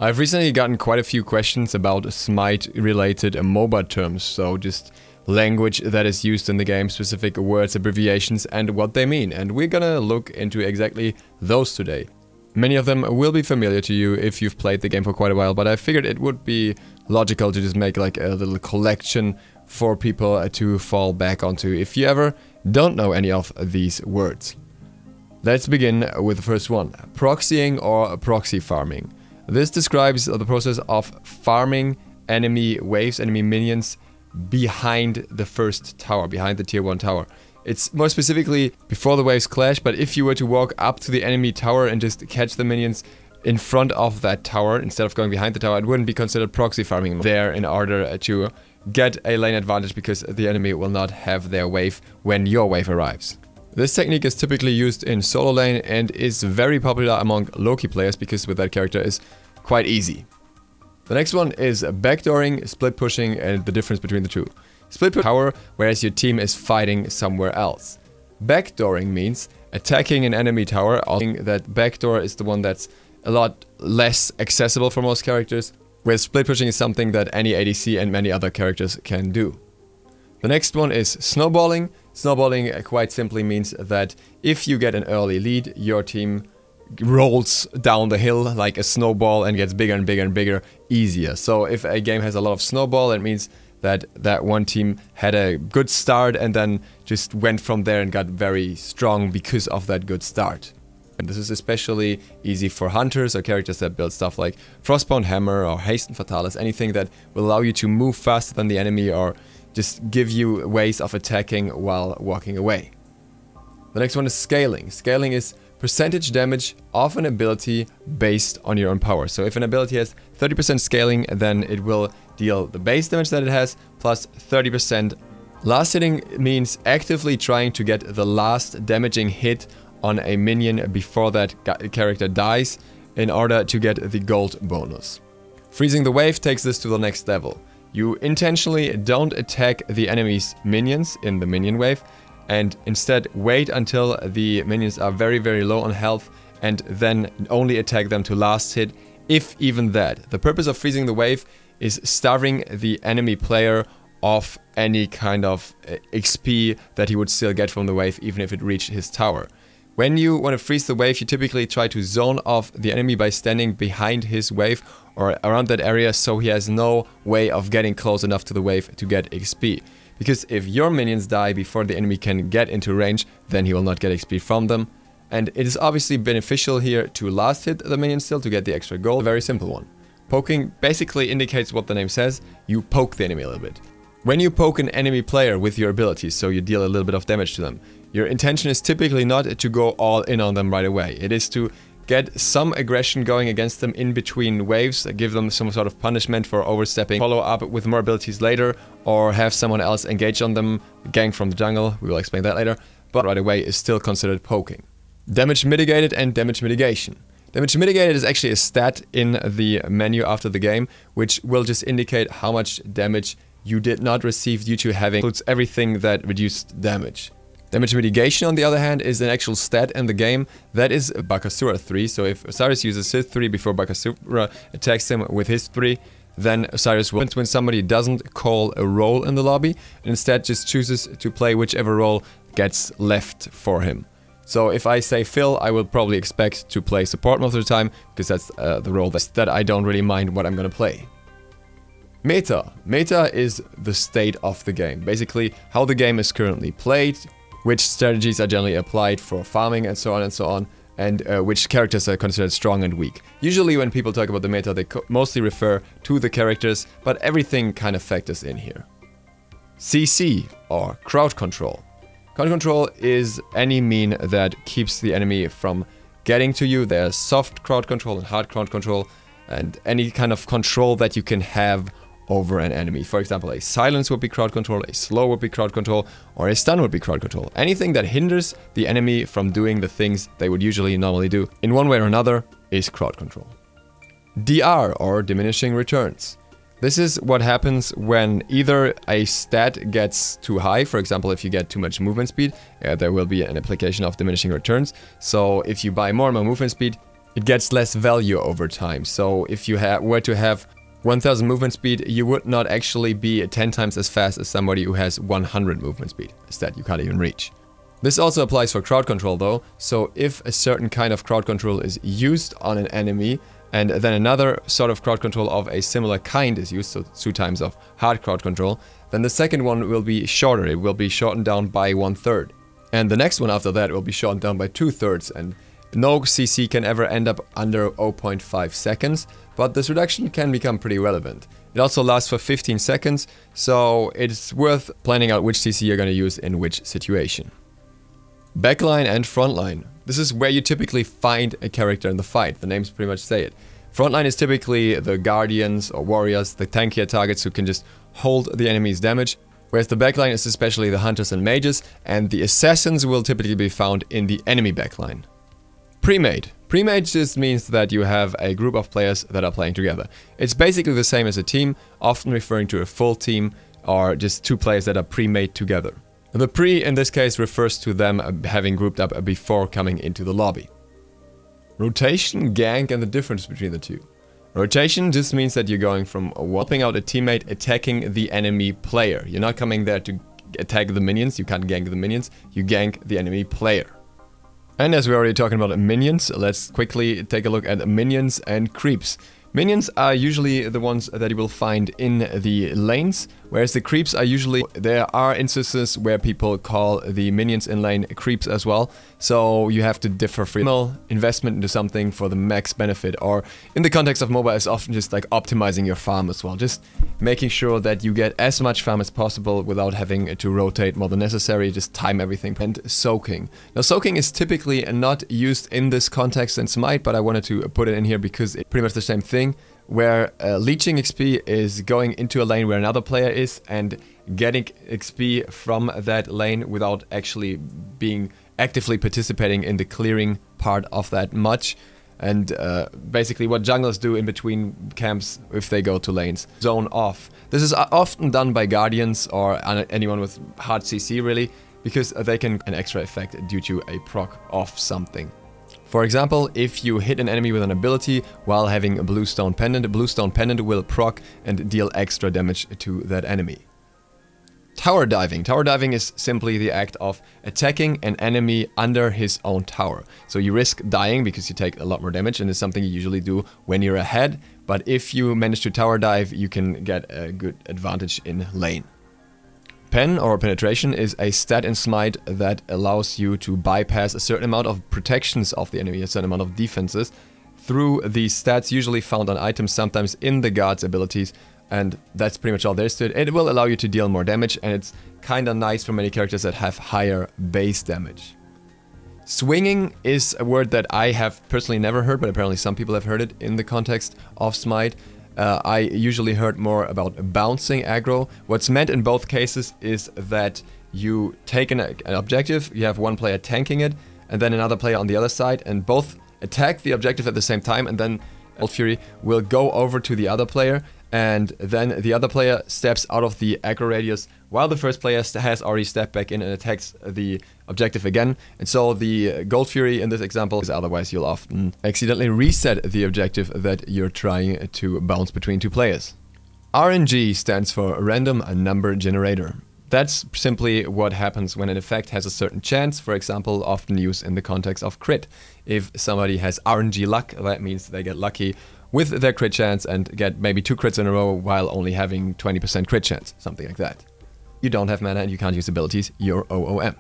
I've recently gotten quite a few questions about Smite-related MOBA terms, so just language that is used in the game, specific words, abbreviations, and what they mean. And we're gonna look into exactly those today. Many of them will be familiar to you if you've played the game for quite a while, but I figured it would be logical to just make like a little collection for people to fall back onto if you ever don't know any of these words. Let's begin with the first one, proxying or proxy farming. This describes the process of farming enemy waves, enemy minions behind the first tower, behind the tier 1 tower. It's more specifically before the waves clash, but if you were to walk up to the enemy tower and just catch the minions in front of that tower instead of going behind the tower, it wouldn't be considered proxy farming there in order to get a lane advantage because the enemy will not have their wave when your wave arrives. This technique is typically used in solo lane and is very popular among Loki players because with that character is quite easy. The next one is backdooring, split pushing, and the difference between the two. Split push tower, whereas your team is fighting somewhere else. Backdooring means attacking an enemy tower, although that backdoor is the one that's a lot less accessible for most characters, where split pushing is something that any ADC and many other characters can do. The next one is snowballing. Snowballing quite simply means that if you get an early lead, your team rolls down the hill like a snowball and gets bigger and bigger and bigger easier. So if a game has a lot of snowball, it means that that one team had a good start and then just went from there and got very strong because of that good start. And this is especially easy for hunters or characters that build stuff like Frostbound Hammer or Hasten Fatalis, anything that will allow you to move faster than the enemy or just give you ways of attacking while walking away. The next one is scaling. Scaling is percentage damage of an ability based on your own power. So if an ability has 30% scaling, then it will deal the base damage that it has plus 30%. Last hitting means actively trying to get the last damaging hit on a minion before that character dies in order to get the gold bonus. Freezing the wave takes this to the next level. You intentionally don't attack the enemy's minions in the minion wave and instead wait until the minions are very, very low on health and then only attack them to last hit, if even that. The purpose of freezing the wave is starving the enemy player of any kind of XP that he would still get from the wave even if it reached his tower. When you want to freeze the wave, you typically try to zone off the enemy by standing behind his wave or around that area so he has no way of getting close enough to the wave to get XP. Because if your minions die before the enemy can get into range, then he will not get XP from them. And it is obviously beneficial here to last hit the minion still to get the extra gold. A very simple one. Poking basically indicates what the name says, you poke the enemy a little bit. When you poke an enemy player with your abilities, so you deal a little bit of damage to them, your intention is typically not to go all in on them right away. It is to get some aggression going against them in between waves, give them some sort of punishment for overstepping, follow up with more abilities later, or have someone else engage on them, gang from the jungle, we will explain that later, but right away is still considered poking. Damage mitigated and damage mitigation. Damage mitigated is actually a stat in the menu after the game, which will just indicate how much damage you did not receive due to having includes everything that reduced damage. Damage mitigation, on the other hand, is an actual stat in the game that is Bakasura 3. So if Osiris uses his 3 before Bakasura attacks him with his 3, then Osiris will, when somebody doesn't call a role in the lobby, and instead just chooses to play whichever role gets left for him. So if I say Phil, I will probably expect to play support most of the time, because that's the role that I don't really mind what I'm gonna play. Meta. Meta is the state of the game. Basically, how the game is currently played, which strategies are generally applied for farming and so on, and which characters are considered strong and weak. Usually when people talk about the meta, they mostly refer to the characters, but everything kind of factors in here. CC, or crowd control. Crowd control is any mean that keeps the enemy from getting to you. There's soft crowd control and hard crowd control, and any kind of control that you can have over an enemy. For example, a silence would be crowd control, a slow would be crowd control, or a stun would be crowd control. Anything that hinders the enemy from doing the things they would usually normally do in one way or another is crowd control. DR, or diminishing returns. This is what happens when either a stat gets too high. For example, if you get too much movement speed, there will be an application of diminishing returns. So if you buy more and more movement speed, it gets less value over time. So if you were to have 1000 movement speed, you would not actually be 10 times as fast as somebody who has 100 movement speed. A stat you can't even reach. This also applies for crowd control though, so if a certain kind of crowd control is used on an enemy, and then another sort of crowd control of a similar kind is used, so 2 times of hard crowd control, then the second one will be shorter, it will be shortened down by 1/3. And the next one after that will be shortened down by 2/3, and no CC can ever end up under 0.5 seconds, but this reduction can become pretty relevant. It also lasts for 15 seconds, so it's worth planning out which CC you're going to use in which situation. Backline and frontline. This is where you typically find a character in the fight. The names pretty much say it. Frontline is typically the guardians or warriors, the tankier targets who can just hold the enemy's damage. Whereas the backline is especially the hunters and mages, and the assassins will typically be found in the enemy backline. Pre-made. Pre-made just means that you have a group of players that are playing together. It's basically the same as a team, often referring to a full team or just 2 players that are pre-made together. The pre in this case refers to them having grouped up before coming into the lobby. Rotation, gank, and the difference between the two. Rotation just means that you're going from whopping out a teammate attacking the enemy player. You're not coming there to attack the minions, you can't gank the minions, you gank the enemy player. And as we're already talking about minions, let's quickly take a look at minions and creeps. Minions are usually the ones that you will find in the lanes, whereas the creeps are usually... There are instances where people call the minions in lane creeps as well, so you have to differ for investment into something for the max benefit, or in the context of MOBA is often just like optimizing your farm as well, just making sure that you get as much farm as possible without having to rotate more than necessary, just time everything. And soaking. Now soaking is typically not used in this context in Smite, but I wanted to put it in here because it's pretty much the same thing, where leeching XP is going into a lane where another player is and getting XP from that lane without actually being actively participating in the clearing part of that much. And basically what junglers do in between camps if they go to lanes. Zone off. This is often done by guardians or anyone with hard CC really, because they can get an extra effect due to a proc off something. For example, if you hit an enemy with an ability while having a Bluestone Pendant will proc and deal extra damage to that enemy. Tower diving. Tower diving is simply the act of attacking an enemy under his own tower. So you risk dying because you take a lot more damage, and it's something you usually do when you're ahead. But if you manage to tower dive, you can get a good advantage in lane. Pen or penetration is a stat in Smite that allows you to bypass a certain amount of protections of the enemy, a certain amount of defenses, through these stats usually found on items, sometimes in the guard's abilities, and that's pretty much all there is to it. It will allow you to deal more damage, and it's kinda nice for many characters that have higher base damage. Swinging is a word that I have personally never heard, but apparently some people have heard it in the context of Smite. I usually heard more about bouncing aggro. What's meant in both cases is that you take an objective, you have one player tanking it, and then another player on the other side, and both attack the objective at the same time, and then Gold Fury will go over to the other player, and then the other player steps out of the aggro radius while the first player has already stepped back in and attacks the objective again. And so the Gold Fury in this example is otherwise you'll often accidentally reset the objective that you're trying to bounce between 2 players. RNG stands for Random Number Generator. That's simply what happens when an effect has a certain chance, for example, often used in the context of crit. If somebody has RNG luck, that means they get lucky with their crit chance and get maybe 2 crits in a row while only having 20% crit chance, something like that. You don't have mana and you can't use abilities, you're OOM.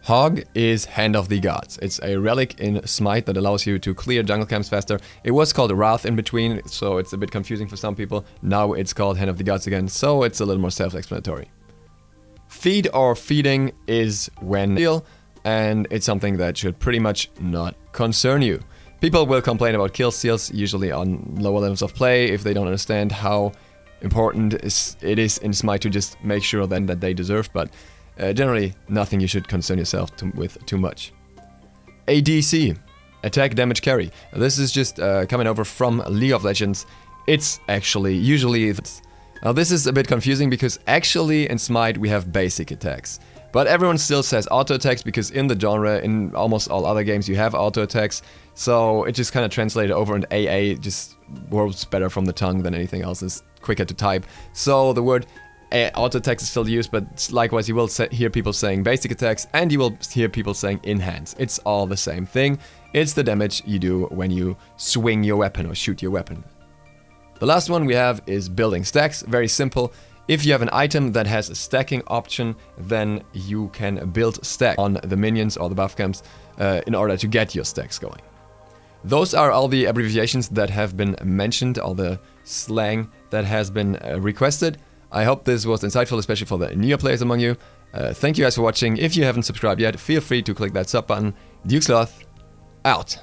Hog is Hand of the Gods. It's a relic in Smite that allows you to clear jungle camps faster. It was called Wrath in between, so it's a bit confusing for some people. Now it's called Hand of the Gods again, so it's a little more self-explanatory. Feed or feeding is when deal, and it's something that should pretty much not concern you. People will complain about kill steals, usually on lower levels of play, if they don't understand how important it is in Smite to just make sure then that they deserve, but generally nothing you should concern yourself with too much. ADC, Attack Damage Carry. This is just coming over from League of Legends. It's actually usually... Now this is a bit confusing because actually in Smite we have basic attacks. But everyone still says auto attacks because in the genre, in almost all other games, you have auto attacks. So it just kind of translated over, and AA just works better from the tongue than anything else. It's quicker to type. So the word auto attacks is still used, but likewise you will hear people saying basic attacks, and you will hear people saying enhance. It's all the same thing. It's the damage you do when you swing your weapon or shoot your weapon. The last one we have is building stacks. Very simple. If you have an item that has a stacking option, then you can build stack on the minions or the buff camps in order to get your stacks going. Those are all the abbreviations that have been mentioned, all the slang that has been requested. I hope this was insightful, especially for the newer players among you. Thank you guys for watching. If you haven't subscribed yet, feel free to click that sub button. Dukesloth, out.